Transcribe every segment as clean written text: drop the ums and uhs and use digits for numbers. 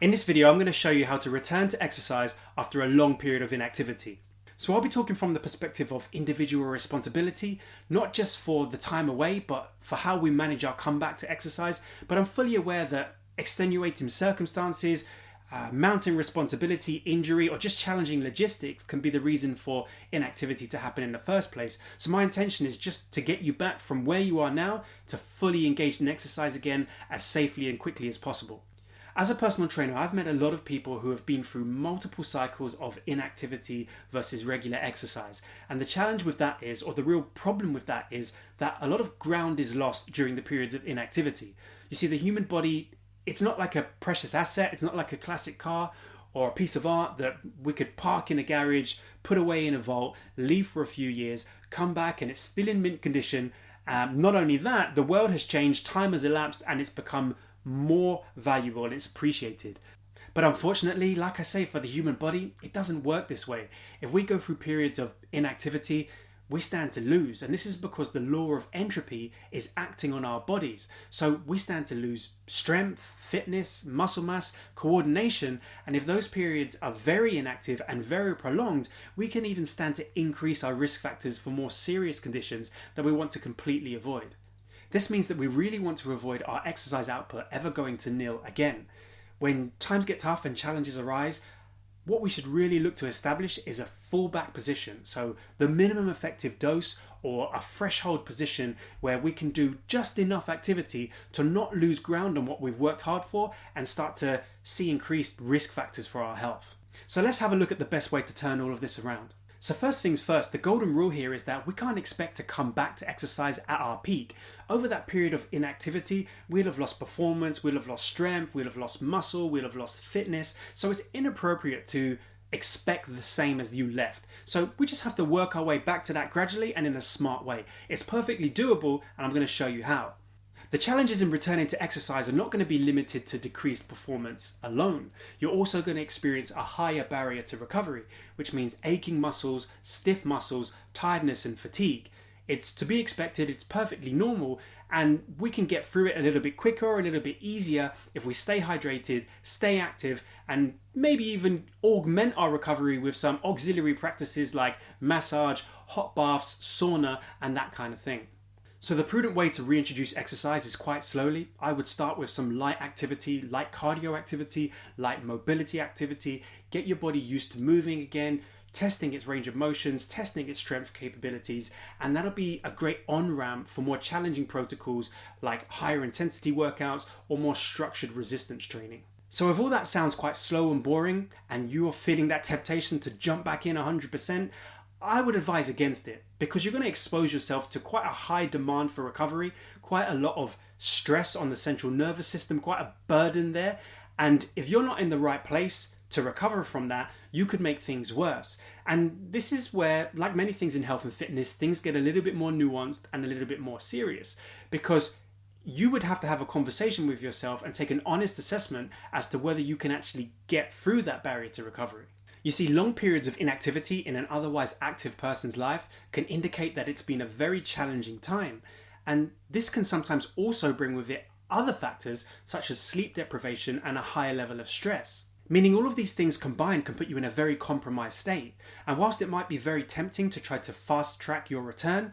In this video, I'm going to show you how to return to exercise after a long period of inactivity. So I'll be talking from the perspective of individual responsibility, not just for the time away, but for how we manage our comeback to exercise. But I'm fully aware that extenuating circumstances, mounting responsibility, injury, or just challenging logistics can be the reason for inactivity to happen in the first place. So my intention is just to get you back from where you are now to fully engaged in exercise again as safely and quickly as possible. As a personal trainer, I've met a lot of people who have been through multiple cycles of inactivity versus regular exercise. And the challenge with that is, or the real problem with that is, that a lot of ground is lost during the periods of inactivity. You see, the human body, it's not like a precious asset. It's not like a classic car or a piece of art that we could park in a garage, put away in a vault, leave for a few years, come back and it's still in mint condition. Not only that, the world has changed, time has elapsed, and it's become more valuable and it's appreciated. But unfortunately, like I say, for the human body, it doesn't work this way. If we go through periods of inactivity, we stand to lose. And this is because the law of entropy is acting on our bodies. So we stand to lose strength, fitness, muscle mass, coordination. And if those periods are very inactive and very prolonged, we can even stand to increase our risk factors for more serious conditions that we want to completely avoid. This means that we really want to avoid our exercise output ever going to nil again. When times get tough and challenges arise, what we should really look to establish is a fallback position. So the minimum effective dose, or a threshold position where we can do just enough activity to not lose ground on what we've worked hard for and start to see increased risk factors for our health. So let's have a look at the best way to turn all of this around. So first things first, the golden rule here is that we can't expect to come back to exercise at our peak. Over that period of inactivity, we'll have lost performance, we'll have lost strength, we'll have lost muscle, we'll have lost fitness. So it's inappropriate to expect the same as you left. So we just have to work our way back to that gradually and in a smart way. It's perfectly doable, and I'm going to show you how. The challenges in returning to exercise are not going to be limited to decreased performance alone. You're also going to experience a higher barrier to recovery, which means aching muscles, stiff muscles, tiredness and fatigue. It's to be expected, it's perfectly normal, and we can get through it a little bit quicker or a little bit easier if we stay hydrated, stay active, and maybe even augment our recovery with some auxiliary practices like massage, hot baths, sauna, and that kind of thing. So the prudent way to reintroduce exercise is quite slowly. I would start with some light activity, light cardio activity, light mobility activity. Get your body used to moving again, testing its range of motions, testing its strength capabilities, and that'll be a great on-ramp for more challenging protocols like higher intensity workouts or more structured resistance training. So if all that sounds quite slow and boring and you're feeling that temptation to jump back in 100%, I would advise against it, because you're going to expose yourself to quite a high demand for recovery, quite a lot of stress on the central nervous system, quite a burden there. And if you're not in the right place to recover from that, you could make things worse. And this is where, like many things in health and fitness, things get a little bit more nuanced and a little bit more serious, because you would have to have a conversation with yourself and take an honest assessment as to whether you can actually get through that barrier to recovery. You see, long periods of inactivity in an otherwise active person's life can indicate that it's been a very challenging time. And this can sometimes also bring with it other factors such as sleep deprivation and a higher level of stress. Meaning all of these things combined can put you in a very compromised state. And whilst it might be very tempting to try to fast track your return,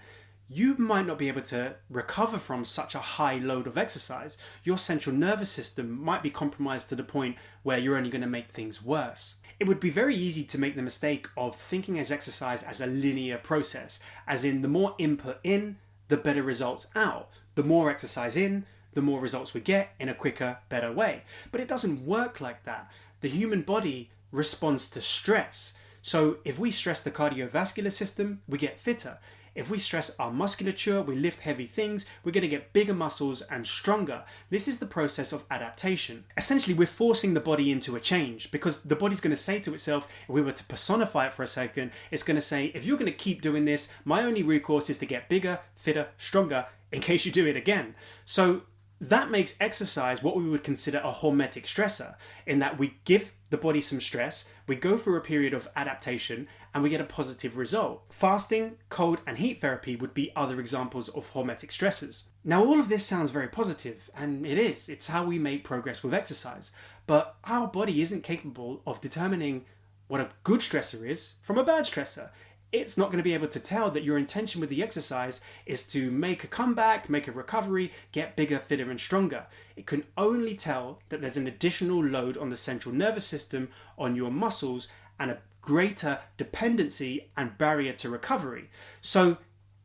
you might not be able to recover from such a high load of exercise. Your central nervous system might be compromised to the point where you're only going to make things worse. It would be very easy to make the mistake of thinking as exercise as a linear process, as in the more input in, the better results out. The more exercise in, the more results we get in a quicker, better way. But it doesn't work like that. The human body responds to stress. So if we stress the cardiovascular system, we get fitter. If we stress our musculature, we lift heavy things, we're going to get bigger muscles and stronger. This is the process of adaptation. Essentially, we're forcing the body into a change, because the body's going to say to itself, if we were to personify it for a second, it's going to say, if you're going to keep doing this, my only recourse is to get bigger, fitter, stronger, in case you do it again. So that makes exercise what we would consider a hormetic stressor, in that we give the body some stress, we go through a period of adaptation, and we get a positive result. Fasting, cold and heat therapy would be other examples of hormetic stressors. Now all of this sounds very positive, and it is. It's how we make progress with exercise. But our body isn't capable of determining what a good stressor is from a bad stressor. It's not going to be able to tell that your intention with the exercise is to make a comeback, make a recovery, get bigger, fitter, and stronger. It can only tell that there's an additional load on the central nervous system, on your muscles, and a greater dependency and barrier to recovery. So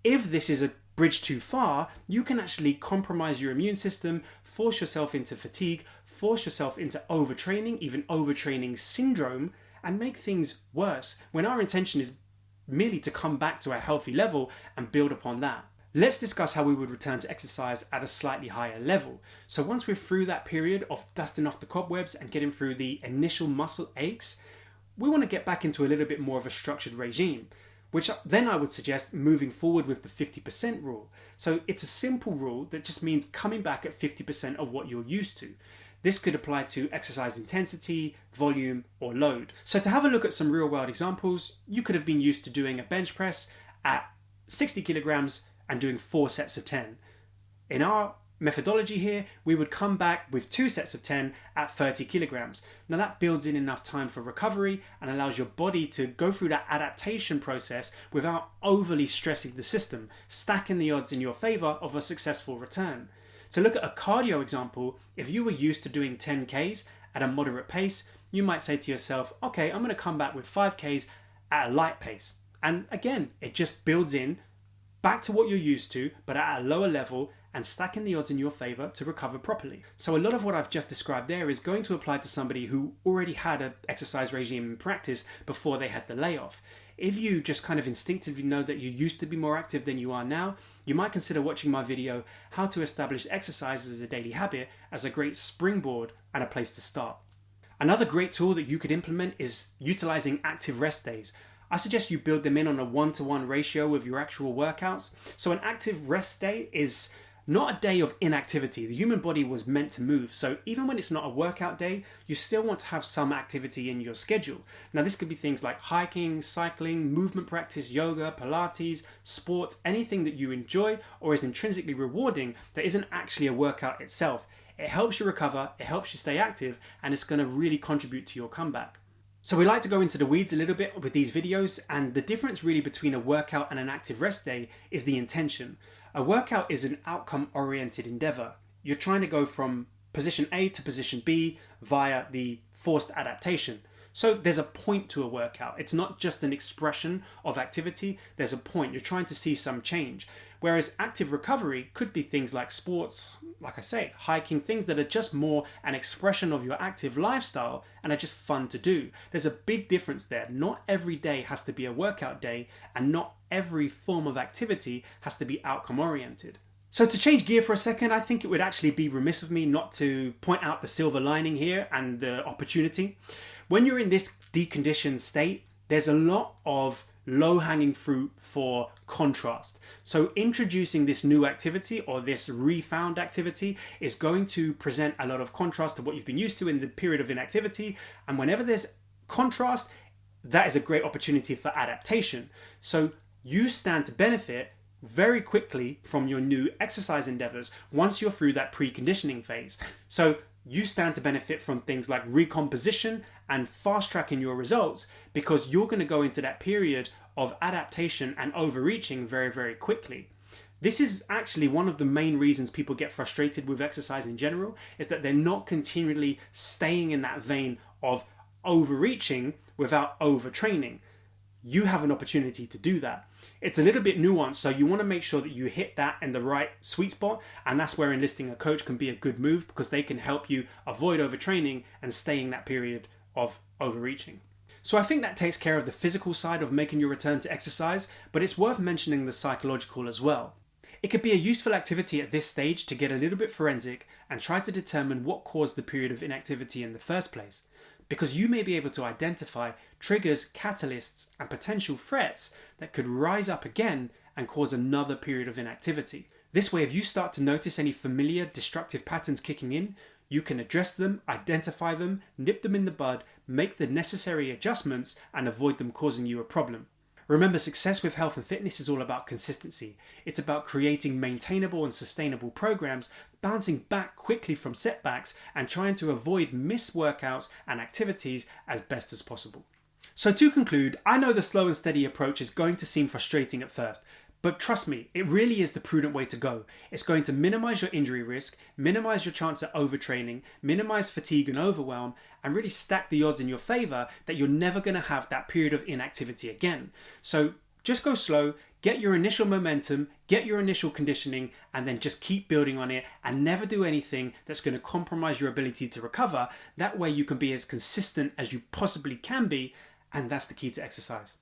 if this is a bridge too far, you can actually compromise your immune system, force yourself into fatigue, force yourself into overtraining, even overtraining syndrome, and make things worse when our intention is merely to come back to a healthy level and build upon that. Let's discuss how we would return to exercise at a slightly higher level. So once we're through that period of dusting off the cobwebs and getting through the initial muscle aches, we want to get back into a little bit more of a structured regime, which then I would suggest moving forward with the 50% rule. So it's a simple rule that just means coming back at 50% of what you're used to. This could apply to exercise intensity, volume, or load. So to have a look at some real world examples, you could have been used to doing a bench press at 60 kilograms and doing 4 sets of 10. In our methodology here, we would come back with 2 sets of 10 at 30 kilograms. Now that builds in enough time for recovery and allows your body to go through that adaptation process without overly stressing the system, stacking the odds in your favor of a successful return. To look at a cardio example, if you were used to doing 10Ks at a moderate pace, you might say to yourself, okay, I'm going to come back with 5Ks at a light pace. And again, it just builds in back to what you're used to, but at a lower level and stacking the odds in your favor to recover properly. So a lot of what I've just described there is going to apply to somebody who already had an exercise regime in practice before they had the layoff. If you just kind of instinctively know that you used to be more active than you are now, you might consider watching my video, How to Establish Exercise as a Daily Habit, as a great springboard and a place to start. Another great tool that you could implement is utilizing active rest days. I suggest you build them in on a 1-to-1 ratio with your actual workouts. So an active rest day is not a day of inactivity. The human body was meant to move. So even when it's not a workout day, you still want to have some activity in your schedule. Now this could be things like hiking, cycling, movement practice, yoga, Pilates, sports, anything that you enjoy or is intrinsically rewarding that isn't actually a workout itself. It helps you recover, it helps you stay active, and it's going to really contribute to your comeback. So we like to go into the weeds a little bit with these videos, and the difference really between a workout and an active rest day is the intention. A workout is an outcome-oriented endeavor. You're trying to go from position A to position B via the forced adaptation. So there's a point to a workout. It's not just an expression of activity, there's a point. You're trying to see some change. Whereas active recovery could be things like sports, like I say, hiking, things that are just more an expression of your active lifestyle and are just fun to do. There's a big difference there. Not every day has to be a workout day, and not every form of activity has to be outcome oriented. So to change gear for a second, I think it would actually be remiss of me not to point out the silver lining here and the opportunity. When you're in this deconditioned state, there's a lot of low-hanging fruit for contrast. So introducing this new activity or this refound activity is going to present a lot of contrast to what you've been used to in the period of inactivity. And whenever there's contrast, that is a great opportunity for adaptation. So you stand to benefit very quickly from your new exercise endeavors once you're through that preconditioning phase. So you stand to benefit from things like recomposition and fast tracking your results, because you're going to go into that period of adaptation and overreaching very, very quickly. This is actually one of the main reasons people get frustrated with exercise in general, is that they're not continually staying in that vein of overreaching without overtraining. You have an opportunity to do that. It's a little bit nuanced, so you want to make sure that you hit that in the right sweet spot, and that's where enlisting a coach can be a good move, because they can help you avoid overtraining and stay in that period of overreaching. So I think that takes care of the physical side of making your return to exercise, but it's worth mentioning the psychological as well. It could be a useful activity at this stage to get a little bit forensic and try to determine what caused the period of inactivity in the first place, because you may be able to identify triggers, catalysts, and potential threats that could rise up again and cause another period of inactivity. This way, if you start to notice any familiar destructive patterns kicking in, you can address them, identify them, nip them in the bud, make the necessary adjustments, and avoid them causing you a problem. Remember, success with health and fitness is all about consistency. It's about creating maintainable and sustainable programs, bouncing back quickly from setbacks, and trying to avoid missed workouts and activities as best as possible. So to conclude, I know the slow and steady approach is going to seem frustrating at first, but trust me, it really is the prudent way to go. It's going to minimize your injury risk, minimize your chance at overtraining, minimize fatigue and overwhelm, and really stack the odds in your favor that you're never going to have that period of inactivity again. So just go slow, get your initial momentum, get your initial conditioning, and then just keep building on it and never do anything that's going to compromise your ability to recover. That way you can be as consistent as you possibly can be, and that's the key to exercise.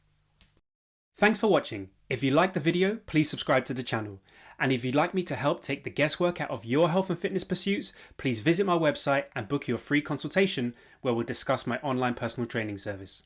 Thanks for watching. If you liked the video, please subscribe to the channel. And if you'd like me to help take the guesswork out of your health and fitness pursuits, please visit my website and book your free consultation where we'll discuss my online personal training service.